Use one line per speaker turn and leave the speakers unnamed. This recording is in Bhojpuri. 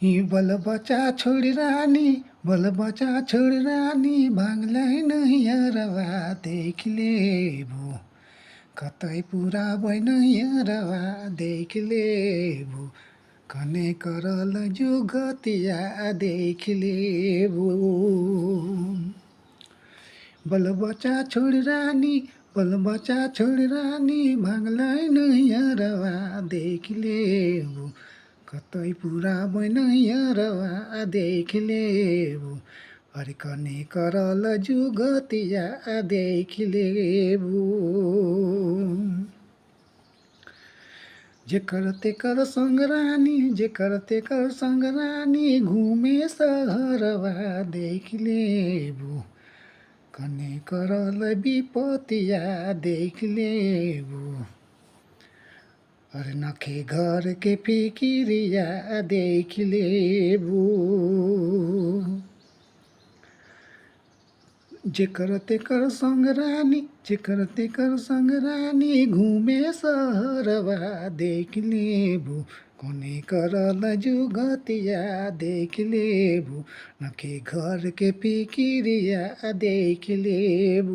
बल बचा छोड़ रानी, बल बचा छोड़ रानी, भाग्लाई नैहरवा देख लेबु। कतै पुरा भएन हेरवा देख लेबु। कने करल जुगतिया देख लेबु। बल बचा छोड़ रानी, बल बचा छोड़ रानी, भाग्लाई नैहरवा देख लेबु। कतै पुरा भएन हेरवा देख लेबु। अरे कने करल जुगतिया देख लेबु। जेकर तेकर संग रानी, जेकर तेकर संग रानी, घुमे सहरवा देख लेबु। कने करल विपतिया देख लेबु। अरे नखे घर के फिकिरिया देख लेबु। जेकर तेकर संग रानी, जेकर तेकर संग रानी, घुमे सहरवा देख लेबु। कने करल जुगतिया देख लेबु। नखे घर के फिकिरिया देख लेबु।